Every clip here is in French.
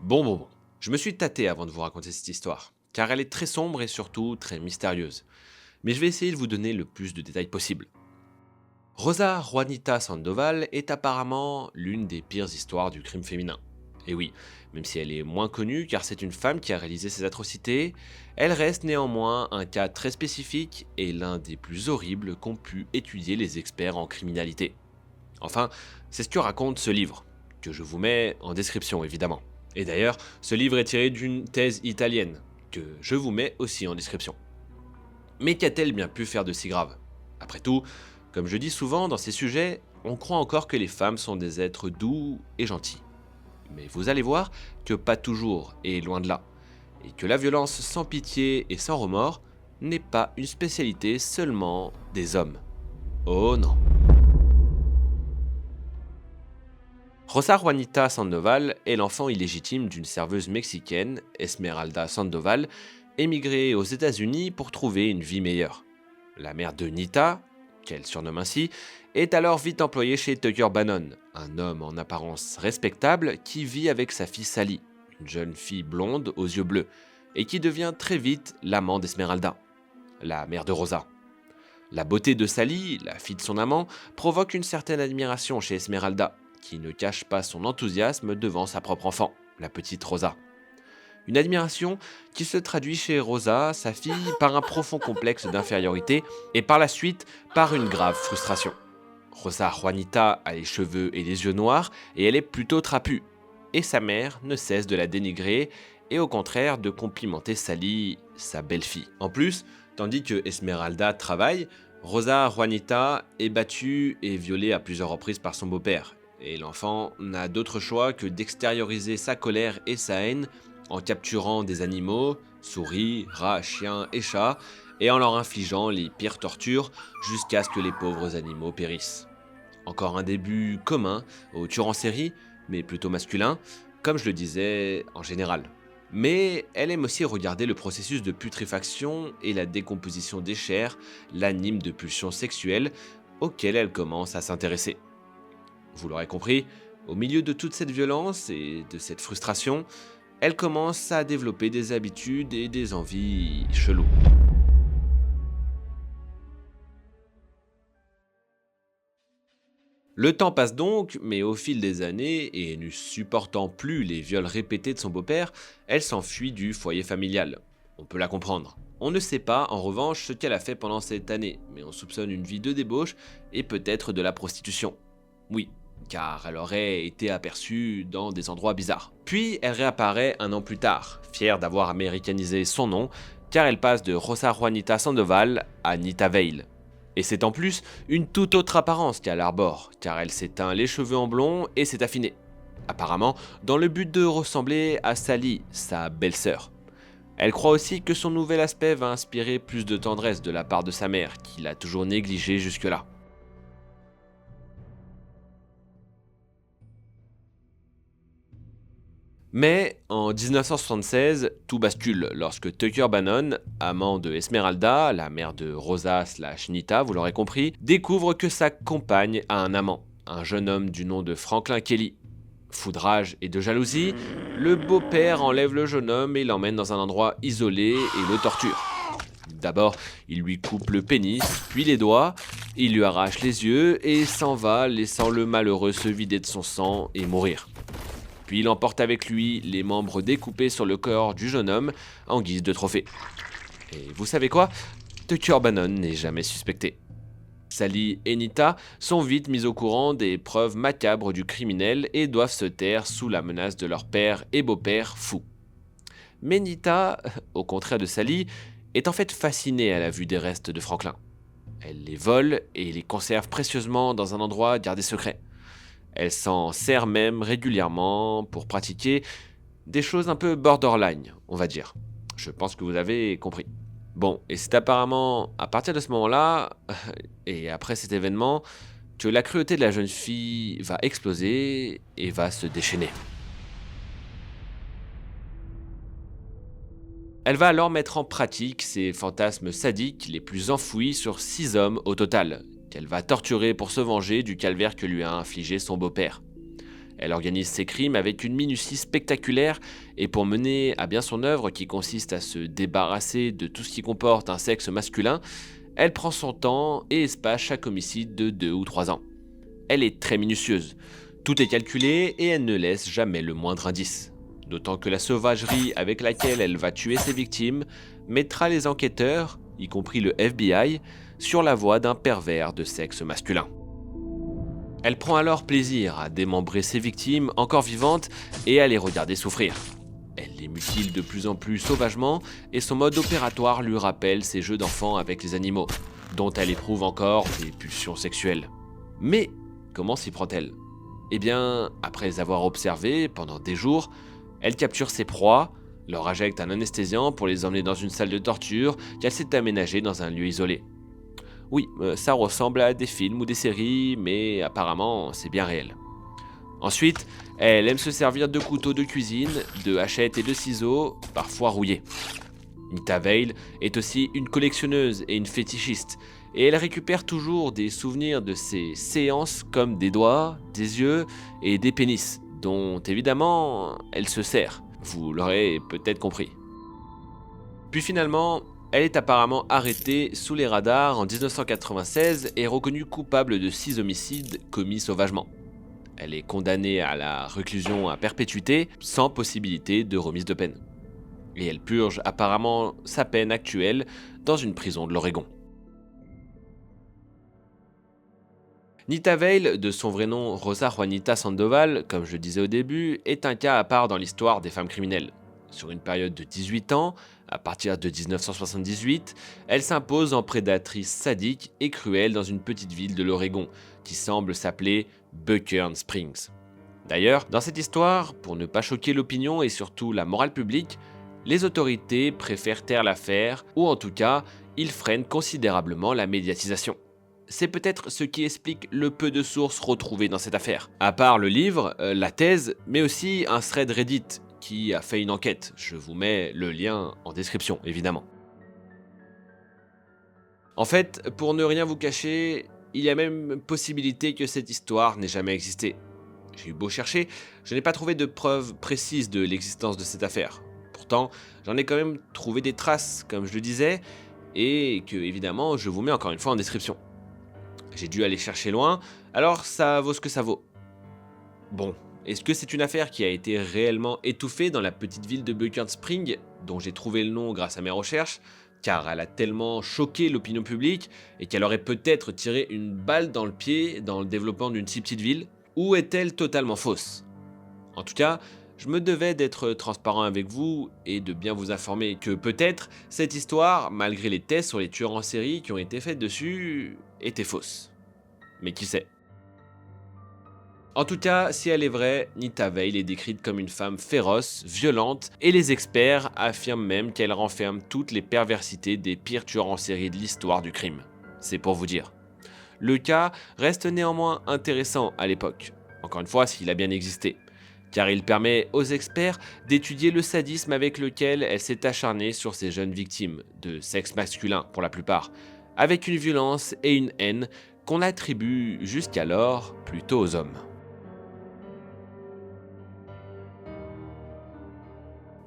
Bon. Je me suis tâté avant de vous raconter cette histoire, car elle est très sombre et surtout très mystérieuse. Mais je vais essayer de vous donner le plus de détails possible. Rosa Juanita Sandoval est apparemment l'une des pires histoires du crime féminin. Et oui, même si elle est moins connue car c'est une femme qui a réalisé ces atrocités, elle reste néanmoins un cas très spécifique et l'un des plus horribles qu'ont pu étudier les experts en criminalité. Enfin, c'est ce que raconte ce livre, que je vous mets en description évidemment. Et d'ailleurs, ce livre est tiré d'une thèse italienne, que je vous mets aussi en description. Mais qu'a-t-elle bien pu faire de si grave? Après tout, comme je dis souvent dans ces sujets, on croit encore que les femmes sont des êtres doux et gentils. Mais vous allez voir que pas toujours, et loin de là. Et que la violence sans pitié et sans remords n'est pas une spécialité seulement des hommes. Oh non. Rosa Juanita Sandoval est l'enfant illégitime d'une serveuse mexicaine, Esmeralda Sandoval, émigrée aux États-Unis pour trouver une vie meilleure. La mère de Nita, qu'elle surnomme ainsi, est alors vite employée chez Tucker Bannon, un homme en apparence respectable qui vit avec sa fille Sally, une jeune fille blonde aux yeux bleus, et qui devient très vite l'amant d'Esmeralda, la mère de Rosa. La beauté de Sally, la fille de son amant, provoque une certaine admiration chez Esmeralda, qui ne cache pas son enthousiasme devant sa propre enfant, la petite Rosa. Une admiration qui se traduit chez Rosa, sa fille, par un profond complexe d'infériorité et par la suite par une grave frustration. Rosa Juanita a les cheveux et les yeux noirs et elle est plutôt trapue. Et sa mère ne cesse de la dénigrer et au contraire de complimenter Sally, sa belle-fille. En plus, tandis que Esmeralda travaille, Rosa Juanita est battue et violée à plusieurs reprises par son beau-père. Et l'enfant n'a d'autre choix que d'extérioriser sa colère et sa haine en capturant des animaux, souris, rats, chiens et chats, et en leur infligeant les pires tortures jusqu'à ce que les pauvres animaux périssent. Encore un début commun aux tueurs en série, mais plutôt masculin, comme je le disais en général. Mais elle aime aussi regarder le processus de putréfaction et la décomposition des chairs l'anime de pulsions sexuelles auxquelles elle commence à s'intéresser. Vous l'aurez compris, au milieu de toute cette violence et de cette frustration, elle commence à développer des habitudes et des envies cheloues. Le temps passe donc, mais au fil des années, et ne supportant plus les viols répétés de son beau-père, elle s'enfuit du foyer familial. On peut la comprendre. On ne sait pas, en revanche, ce qu'elle a fait pendant cette année, mais on soupçonne une vie de débauche et peut-être de la prostitution. Oui, car elle aurait été aperçue dans des endroits bizarres. Puis elle réapparaît un an plus tard, fière d'avoir américanisé son nom, car elle passe de Rosa Juanita Sandoval à Nita Veil. Et c'est en plus une toute autre apparence qu'elle arbore, car elle s'est teint les cheveux en blond et s'est affinée. Apparemment, dans le but de ressembler à Sally, sa belle-sœur. Elle croit aussi que son nouvel aspect va inspirer plus de tendresse de la part de sa mère, qui l'a toujours négligée jusque-là. Mais en 1976, tout bascule lorsque Tucker Bannon, amant de Esmeralda, la mère de Rosa/Nita, vous l'aurez compris, découvre que sa compagne a un amant, un jeune homme du nom de Franklin Kelly. Foudrage et de jalousie, le beau-père enlève le jeune homme et l'emmène dans un endroit isolé et le torture. D'abord, il lui coupe le pénis, puis les doigts, il lui arrache les yeux et s'en va, laissant le malheureux se vider de son sang et mourir. Puis il emporte avec lui les membres découpés sur le corps du jeune homme en guise de trophée. Et vous savez quoi? Tucker Bannon n'est jamais suspecté. Sally et Nita sont vite mis au courant des preuves macabres du criminel et doivent se taire sous la menace de leur père et beau-père fous. Mais Nita, au contraire de Sally, est en fait fascinée à la vue des restes de Franklin. Elle les vole et les conserve précieusement dans un endroit gardé secret. Elle s'en sert même régulièrement pour pratiquer des choses un peu borderline, on va dire. Je pense que vous avez compris. Bon, et c'est apparemment à partir de ce moment-là, et après cet événement, que la cruauté de la jeune fille va exploser et va se déchaîner. Elle va alors mettre en pratique ses fantasmes sadiques les plus enfouis sur 6 hommes au total, qu'elle va torturer pour se venger du calvaire que lui a infligé son beau-père. Elle organise ses crimes avec une minutie spectaculaire et pour mener à bien son œuvre qui consiste à se débarrasser de tout ce qui comporte un sexe masculin, elle prend son temps et espace chaque homicide de 2 ou 3 ans. Elle est très minutieuse, tout est calculé et elle ne laisse jamais le moindre indice. D'autant que la sauvagerie avec laquelle elle va tuer ses victimes mettra les enquêteurs, y compris le FBI, sur la voie d'un pervers de sexe masculin. Elle prend alors plaisir à démembrer ses victimes encore vivantes et à les regarder souffrir. Elle les mutile de plus en plus sauvagement et son mode opératoire lui rappelle ses jeux d'enfant avec les animaux, dont elle éprouve encore des pulsions sexuelles. Mais comment s'y prend-elle ? Eh bien, après les avoir observés pendant des jours, elle capture ses proies, leur injecte un anesthésiant pour les emmener dans une salle de torture qu'elle s'est aménagée dans un lieu isolé. Oui, ça ressemble à des films ou des séries, mais apparemment c'est bien réel. Ensuite, elle aime se servir de couteaux de cuisine, de hachettes et de ciseaux, parfois rouillés. Nita Veil est aussi une collectionneuse et une fétichiste, et elle récupère toujours des souvenirs de ses séances comme des doigts, des yeux et des pénis, dont évidemment elle se sert, vous l'aurez peut-être compris. Puis finalement, elle est apparemment arrêtée sous les radars en 1996 et reconnue coupable de 6 homicides commis sauvagement. Elle est condamnée à la réclusion à perpétuité sans possibilité de remise de peine. Et elle purge apparemment sa peine actuelle dans une prison de l'Oregon. Nita Veil, de son vrai nom Rosa Juanita Sandoval, comme je le disais au début, est un cas à part dans l'histoire des femmes criminelles. Sur une période de 18 ans, à partir de 1978, elle s'impose en prédatrice sadique et cruelle dans une petite ville de l'Oregon, qui semble s'appeler Buckern Springs. D'ailleurs, dans cette histoire, pour ne pas choquer l'opinion et surtout la morale publique, les autorités préfèrent taire l'affaire, ou en tout cas, ils freinent considérablement la médiatisation. C'est peut-être ce qui explique le peu de sources retrouvées dans cette affaire. À part le livre, la thèse, mais aussi un thread Reddit qui a fait une enquête. Je vous mets le lien en description, évidemment. En fait, pour ne rien vous cacher, il y a même possibilité que cette histoire n'ait jamais existé. J'ai eu beau chercher, je n'ai pas trouvé de preuves précises de l'existence de cette affaire. Pourtant, j'en ai quand même trouvé des traces, comme je le disais, et que, évidemment, je vous mets encore une fois en description. J'ai dû aller chercher loin, alors ça vaut ce que ça vaut. Bon, est-ce que c'est une affaire qui a été réellement étouffée dans la petite ville de Buckern Springs, dont j'ai trouvé le nom grâce à mes recherches, car elle a tellement choqué l'opinion publique et qu'elle aurait peut-être tiré une balle dans le pied dans le développement d'une si petite ville, ou est-elle totalement fausse ? En tout cas, je me devais d'être transparent avec vous et de bien vous informer que peut-être cette histoire, malgré les tests sur les tueurs en série qui ont été faits dessus, était fausse. Mais qui sait ? En tout cas, si elle est vraie, Nita Veil est décrite comme une femme féroce, violente, et les experts affirment même qu'elle renferme toutes les perversités des pires tueurs en série de l'histoire du crime. C'est pour vous dire. Le cas reste néanmoins intéressant à l'époque, encore une fois s'il a bien existé, car il permet aux experts d'étudier le sadisme avec lequel elle s'est acharnée sur ces jeunes victimes, de sexe masculin pour la plupart, avec une violence et une haine qu'on attribue jusqu'alors plutôt aux hommes.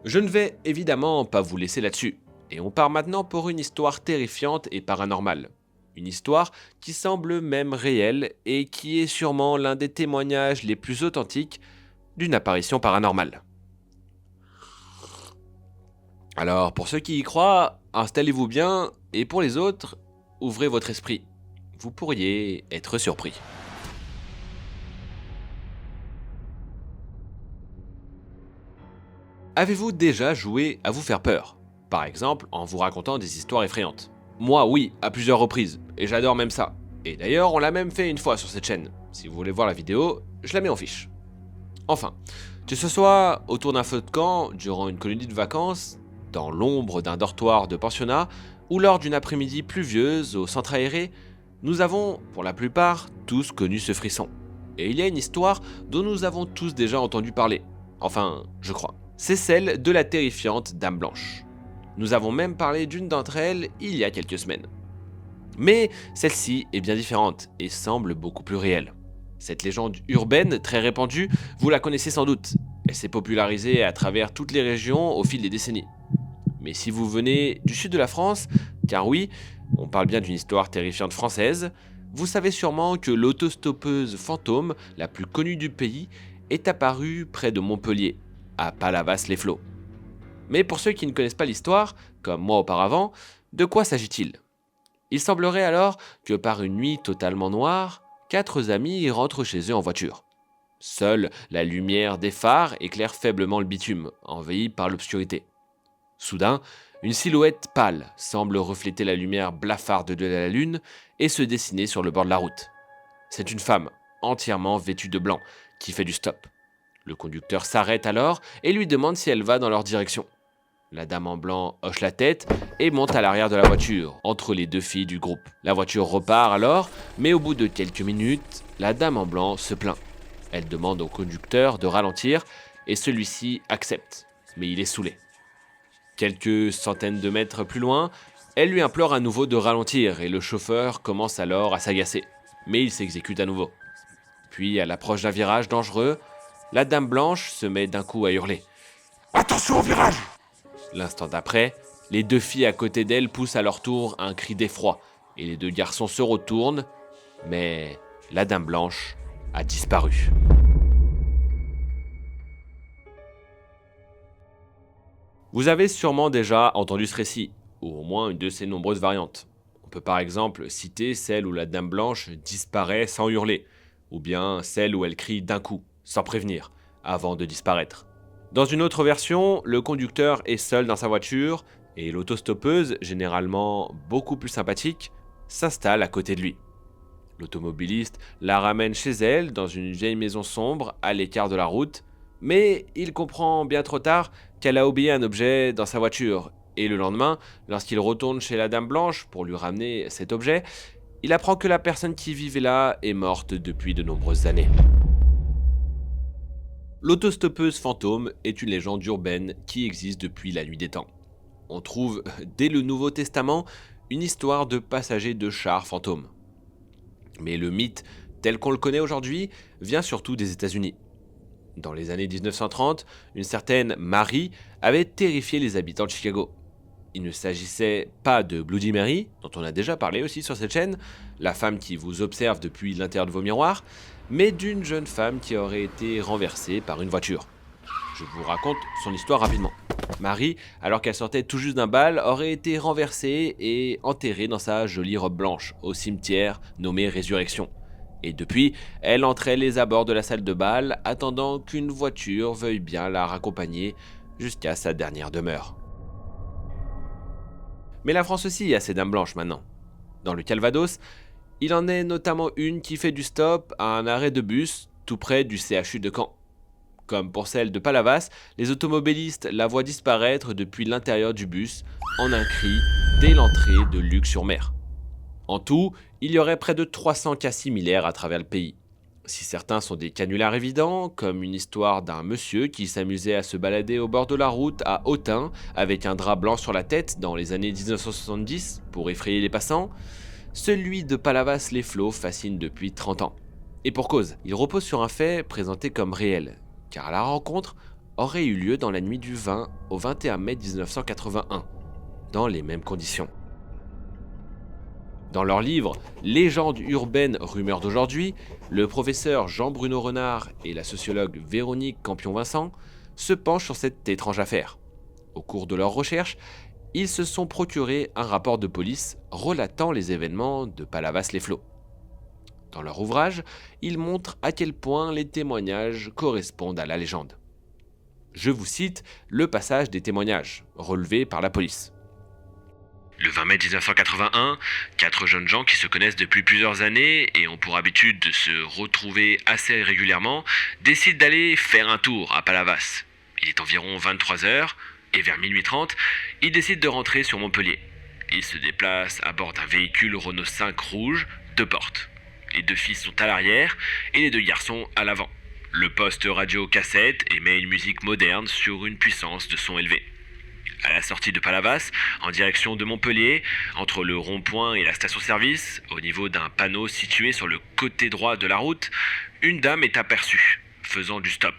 Je ne vais évidemment pas vous laisser là-dessus, et on part maintenant pour une histoire terrifiante et paranormale. Une histoire qui semble même réelle et qui est sûrement l'un des témoignages les plus authentiques d'une apparition paranormale. Alors pour ceux qui y croient, installez-vous bien, et pour les autres, ouvrez votre esprit. Vous pourriez être surpris. Avez-vous déjà joué à vous faire peur ? Par exemple, en vous racontant des histoires effrayantes. Moi, oui, à plusieurs reprises, et j'adore même ça. Et d'ailleurs, on l'a même fait une fois sur cette chaîne. Si vous voulez voir la vidéo, je la mets en fiche. Enfin, que ce soit autour d'un feu de camp, durant une colonie de vacances, dans l'ombre d'un dortoir de pensionnat, ou lors d'une après-midi pluvieuse au centre aéré, nous avons, pour la plupart, tous connu ce frisson. Et il y a une histoire dont nous avons tous déjà entendu parler. Enfin, je crois. C'est celle de la terrifiante Dame Blanche. Nous avons même parlé d'une d'entre elles il y a quelques semaines. Mais celle-ci est bien différente et semble beaucoup plus réelle. Cette légende urbaine très répandue, vous la connaissez sans doute. Elle s'est popularisée à travers toutes les régions au fil des décennies. Mais si vous venez du sud de la France, car oui, on parle bien d'une histoire terrifiante française, vous savez sûrement que l'autostoppeuse fantôme la plus connue du pays est apparue près de Montpellier, à Palavas-les-Flots. Mais pour ceux qui ne connaissent pas l'histoire, comme moi auparavant, de quoi s'agit-il? Il semblerait alors que par une nuit totalement noire, 4 amis rentrent chez eux en voiture. Seule la lumière des phares éclaire faiblement le bitume, envahi par l'obscurité. Soudain, une silhouette pâle semble refléter la lumière blafarde de la lune et se dessiner sur le bord de la route. C'est une femme, entièrement vêtue de blanc, qui fait du stop. Le conducteur s'arrête alors et lui demande si elle va dans leur direction. La dame en blanc hoche la tête et monte à l'arrière de la voiture, entre les 2 filles du groupe. La voiture repart alors, mais au bout de quelques minutes, la dame en blanc se plaint. Elle demande au conducteur de ralentir et celui-ci accepte, mais il est saoulé. Quelques centaines de mètres plus loin, elle lui implore à nouveau de ralentir et le chauffeur commence alors à s'agacer, mais il s'exécute à nouveau. Puis, à l'approche d'un virage dangereux, la dame blanche se met d'un coup à hurler. Attention au virage! L'instant d'après, les 2 filles à côté d'elle poussent à leur tour un cri d'effroi et les 2 garçons se retournent, mais la dame blanche a disparu. Vous avez sûrement déjà entendu ce récit, ou au moins une de ses nombreuses variantes. On peut par exemple citer celle où la dame blanche disparaît sans hurler, ou bien celle où elle crie d'un coup, sans prévenir, avant de disparaître. Dans une autre version, le conducteur est seul dans sa voiture et l'autostoppeuse, généralement beaucoup plus sympathique, s'installe à côté de lui. L'automobiliste la ramène chez elle dans une vieille maison sombre à l'écart de la route, mais il comprend bien trop tard qu'elle a oublié un objet dans sa voiture et le lendemain, lorsqu'il retourne chez la dame blanche pour lui ramener cet objet, il apprend que la personne qui vivait là est morte depuis de nombreuses années. L'autostoppeuse fantôme est une légende urbaine qui existe depuis la nuit des temps. On trouve, dès le Nouveau Testament, une histoire de passagers de chars fantômes. Mais le mythe, tel qu'on le connaît aujourd'hui, vient surtout des États-Unis. Dans les années 1930, une certaine Mary avait terrifié les habitants de Chicago. Il ne s'agissait pas de Bloody Mary, dont on a déjà parlé aussi sur cette chaîne, la femme qui vous observe depuis l'intérieur de vos miroirs, mais d'une jeune femme qui aurait été renversée par une voiture. Je vous raconte son histoire rapidement. Marie, alors qu'elle sortait tout juste d'un bal, aurait été renversée et enterrée dans sa jolie robe blanche, au cimetière nommé Résurrection. Et depuis, elle entrait les abords de la salle de bal, attendant qu'une voiture veuille bien la raccompagner jusqu'à sa dernière demeure. Mais la France aussi a ses dames blanches maintenant. Dans le Calvados, il en est notamment une qui fait du stop à un arrêt de bus tout près du CHU de Caen. Comme pour celle de Palavas, les automobilistes la voient disparaître depuis l'intérieur du bus en un cri dès l'entrée de Luc-sur-Mer. En tout, il y aurait près de 300 cas similaires à travers le pays. Si certains sont des canulars évidents, comme une histoire d'un monsieur qui s'amusait à se balader au bord de la route à Autun avec un drap blanc sur la tête dans les années 1970 pour effrayer les passants, celui de Palavas-les-Flots fascine depuis 30 ans. Et pour cause, il repose sur un fait présenté comme réel, car la rencontre aurait eu lieu dans la nuit du 20 au 21 mai 1981, dans les mêmes conditions. Dans leur livre « Légendes urbaines, rumeurs d'aujourd'hui », le professeur Jean-Bruno Renard et la sociologue Véronique Campion-Vincent se penchent sur cette étrange affaire. Au cours de leurs recherches, ils se sont procuré un rapport de police relatant les événements de Palavas-les-Flots. Dans leur ouvrage, ils montrent à quel point les témoignages correspondent à la légende. Je vous cite le passage des témoignages relevés par la police. Le 20 mai 1981, 4 jeunes gens qui se connaissent depuis plusieurs années et ont pour habitude de se retrouver assez régulièrement décident d'aller faire un tour à Palavas. Il est environ 23h et vers minuit 30, ils décident de rentrer sur Montpellier. Ils se déplacent à bord d'un véhicule Renault 5 rouge, 2 portes. Les 2 filles sont à l'arrière et les 2 garçons à l'avant. Le poste radio cassette émet une musique moderne sur une puissance de son élevée. À la sortie de Palavas, en direction de Montpellier, entre le rond-point et la station-service, au niveau d'un panneau situé sur le côté droit de la route, une dame est aperçue, faisant du stop.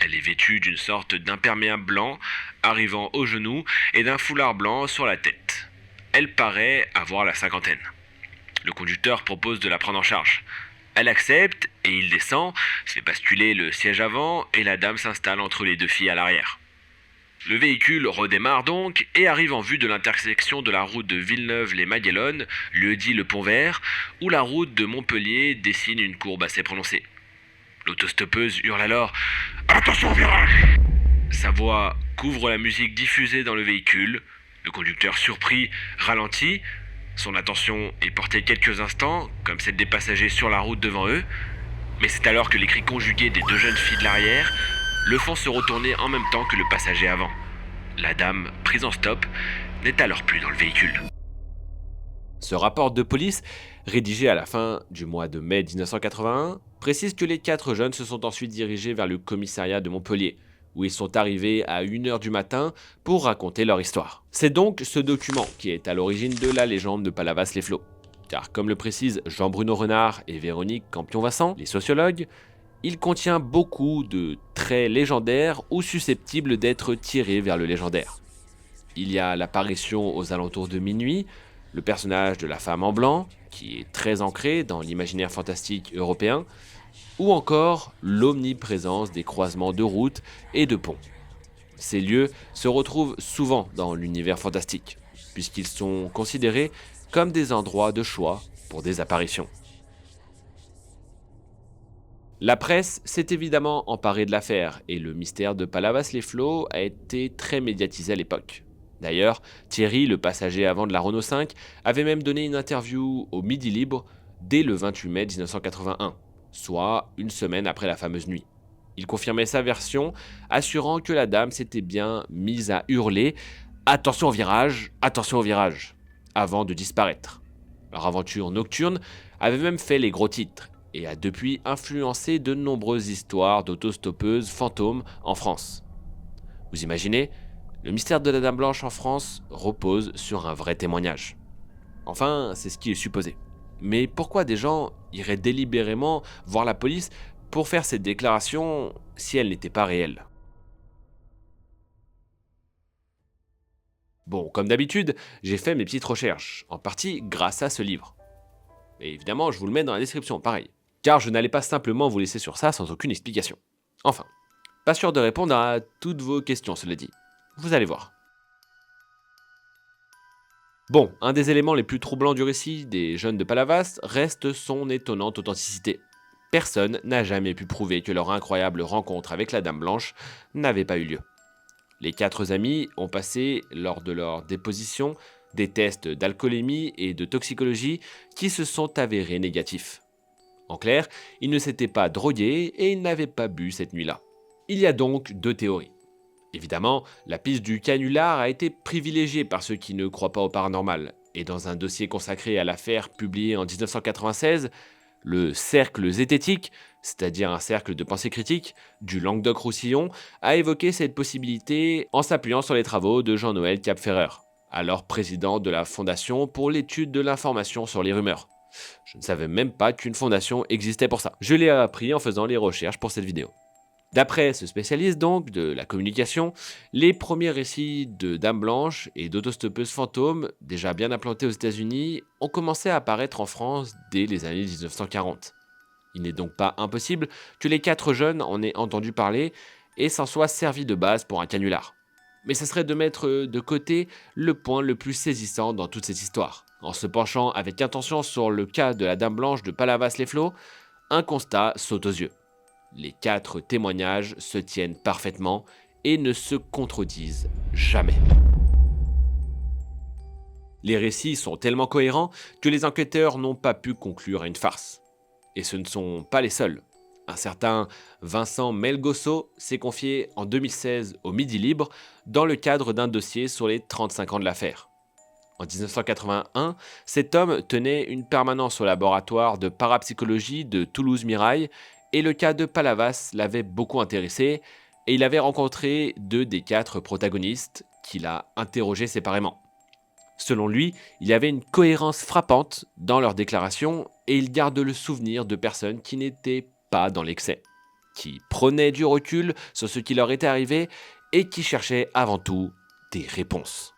Elle est vêtue d'une sorte d'imperméable blanc, arrivant aux genoux, et d'un foulard blanc sur la tête. Elle paraît avoir la cinquantaine. Le conducteur propose de la prendre en charge. Elle accepte et il descend, fait basculer le siège avant et la dame s'installe entre les deux filles à l'arrière. Le véhicule redémarre donc et arrive en vue de l'intersection de la route de Villeneuve-les-Maguelones, lieu-dit le Pont-Vert, où la route de Montpellier dessine une courbe assez prononcée. L'autostoppeuse hurle alors « Attention au virage !» Sa voix couvre la musique diffusée dans le véhicule. Le conducteur surpris ralentit. Son attention est portée quelques instants, comme celle des passagers sur la route devant eux. Mais c'est alors que les cris conjugués des deux jeunes filles de l'arrière le font se retourner en même temps que le passager avant. La dame, prise en stop, n'est alors plus dans le véhicule. Ce rapport de police, rédigé à la fin du mois de mai 1981, précise que les 4 jeunes se sont ensuite dirigés vers le commissariat de Montpellier, où ils sont arrivés à 1h du matin pour raconter leur histoire. C'est donc ce document qui est à l'origine de la légende de Palavas-les-Flots. Car comme le précisent Jean-Bruno Renard et Véronique Campion-Vincent, les sociologues, il contient beaucoup de traits légendaires ou susceptibles d'être tirés vers le légendaire. Il y a l'apparition aux alentours de minuit, le personnage de la femme en blanc, qui est très ancré dans l'imaginaire fantastique européen, ou encore l'omniprésence des croisements de routes et de ponts. Ces lieux se retrouvent souvent dans l'univers fantastique, puisqu'ils sont considérés comme des endroits de choix pour des apparitions. La presse s'est évidemment emparée de l'affaire et le mystère de Palavas-les-Flots a été très médiatisé à l'époque. D'ailleurs, Thierry, le passager avant de la Renault 5, avait même donné une interview au Midi Libre dès le 28 mai 1981, soit une semaine après la fameuse nuit. Il confirmait sa version, assurant que la dame s'était bien mise à hurler « Attention au virage !» avant de disparaître. Leur aventure nocturne avait même fait les gros titres et a depuis influencé de nombreuses histoires d'autostoppeuses fantômes en France. Vous imaginez ? Le mystère de la Dame Blanche en France repose sur un vrai témoignage. Enfin, c'est ce qui est supposé. Mais pourquoi des gens iraient délibérément voir la police pour faire cette déclaration si elle n'était pas réelle ? Bon, comme d'habitude, j'ai fait mes petites recherches, en partie grâce à ce livre. Et évidemment, je vous le mets dans la description, pareil. Car je n'allais pas simplement vous laisser sur ça sans aucune explication. Enfin, pas sûr de répondre à toutes vos questions, cela dit. Vous allez voir. Bon, un des éléments les plus troublants du récit des jeunes de Palavas reste son étonnante authenticité. Personne n'a jamais pu prouver que leur incroyable rencontre avec la Dame Blanche n'avait pas eu lieu. Les 4 amis ont passé, lors de leur déposition, des tests d'alcoolémie et de toxicologie qui se sont avérés négatifs. En clair, ils ne s'étaient pas drogués et ils n'avaient pas bu cette nuit-là. Il y a donc 2 théories. Évidemment, la piste du canular a été privilégiée par ceux qui ne croient pas au paranormal, et dans un dossier consacré à l'affaire publié en 1996, le Cercle zététique, c'est-à-dire un cercle de pensée critique, du Languedoc-Roussillon, a évoqué cette possibilité en s'appuyant sur les travaux de Jean-Noël Capferrer, alors président de la Fondation pour l'étude de l'information sur les rumeurs. Je ne savais même pas qu'une fondation existait pour ça. Je l'ai appris en faisant les recherches pour cette vidéo. D'après ce spécialiste donc de la communication, les premiers récits de Dame Blanche et d'autostoppeuses fantômes, déjà bien implantés aux États-Unis, ont commencé à apparaître en France dès les années 1940. Il n'est donc pas impossible que les 4 jeunes en aient entendu parler et s'en soient servis de base pour un canular. Mais ce serait de mettre de côté le point le plus saisissant dans toute cette histoire. En se penchant avec intention sur le cas de la Dame Blanche de Palavas-les-Flots, un constat saute aux yeux. Les 4 témoignages se tiennent parfaitement et ne se contredisent jamais. Les récits sont tellement cohérents que les enquêteurs n'ont pas pu conclure à une farce. Et ce ne sont pas les seuls. Un certain Vincent Melgosso s'est confié en 2016 au Midi Libre dans le cadre d'un dossier sur les 35 ans de l'affaire. En 1981, cet homme tenait une permanence au laboratoire de parapsychologie de Toulouse-Mirail et le cas de Palavas l'avait beaucoup intéressé et il avait rencontré 2 des 4 protagonistes qu'il a interrogés séparément. Selon lui, il y avait une cohérence frappante dans leurs déclarations et il garde le souvenir de personnes qui n'étaient pas dans l'excès, qui prenaient du recul sur ce qui leur était arrivé et qui cherchaient avant tout des réponses.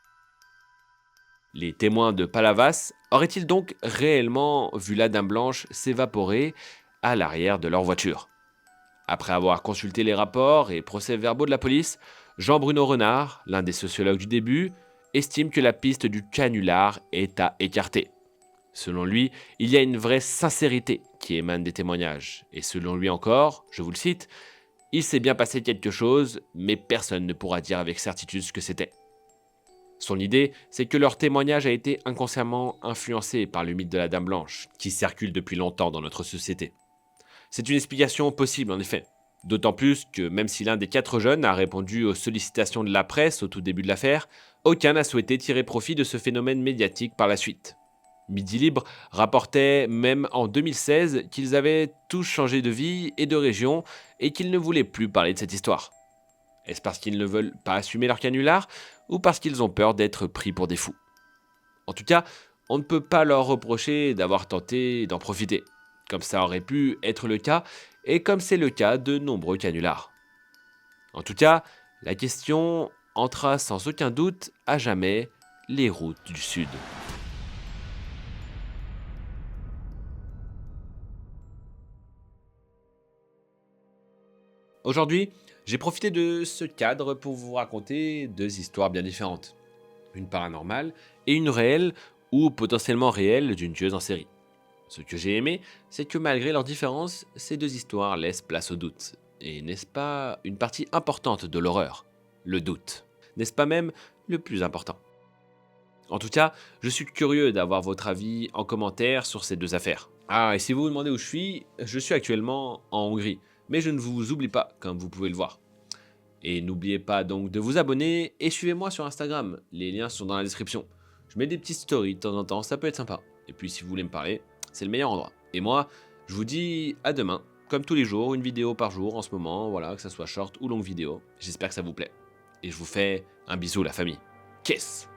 Les témoins de Palavas auraient-ils donc réellement vu la Dame Blanche s'évaporer à l'arrière de leur voiture? Après avoir consulté les rapports et procès-verbaux de la police, Jean-Bruno Renard, l'un des sociologues du début, estime que la piste du canular est à écarter. Selon lui, il y a une vraie sincérité qui émane des témoignages. Et selon lui encore, je vous le cite, il s'est bien passé quelque chose, mais personne ne pourra dire avec certitude ce que c'était. Son idée, c'est que leur témoignage a été inconsciemment influencé par le mythe de la Dame Blanche, qui circule depuis longtemps dans notre société. C'est une explication possible en effet. D'autant plus que même si l'un des 4 jeunes a répondu aux sollicitations de la presse au tout début de l'affaire, aucun n'a souhaité tirer profit de ce phénomène médiatique par la suite. Midi Libre rapportait même en 2016 qu'ils avaient tous changé de vie et de région et qu'ils ne voulaient plus parler de cette histoire. Est-ce parce qu'ils ne veulent pas assumer leur canular ou parce qu'ils ont peur d'être pris pour des fous? En tout cas, on ne peut pas leur reprocher d'avoir tenté d'en profiter, comme ça aurait pu être le cas et comme c'est le cas de nombreux canulars. En tout cas, la question entra sans aucun doute à jamais les routes du Sud. Aujourd'hui, j'ai profité de ce cadre pour vous raconter 2 histoires bien différentes. Une paranormale et une réelle ou potentiellement réelle d'une tueuse en série. Ce que j'ai aimé, c'est que malgré leurs différences, ces 2 histoires laissent place au doute. Et n'est-ce pas une partie importante de l'horreur? Le doute. N'est-ce pas même le plus important? En tout cas, je suis curieux d'avoir votre avis en commentaire sur ces 2 affaires. Ah, et si vous vous demandez où je suis actuellement en Hongrie. Mais je ne vous oublie pas, comme vous pouvez le voir. Et n'oubliez pas donc de vous abonner et suivez-moi sur Instagram. Les liens sont dans la description. Je mets des petites stories de temps en temps, ça peut être sympa. Et puis si vous voulez me parler, c'est le meilleur endroit. Et moi, je vous dis à demain. Comme tous les jours, une vidéo par jour en ce moment, voilà, que ça soit short ou longue vidéo. J'espère que ça vous plaît. Et je vous fais un bisou la famille. Kiss!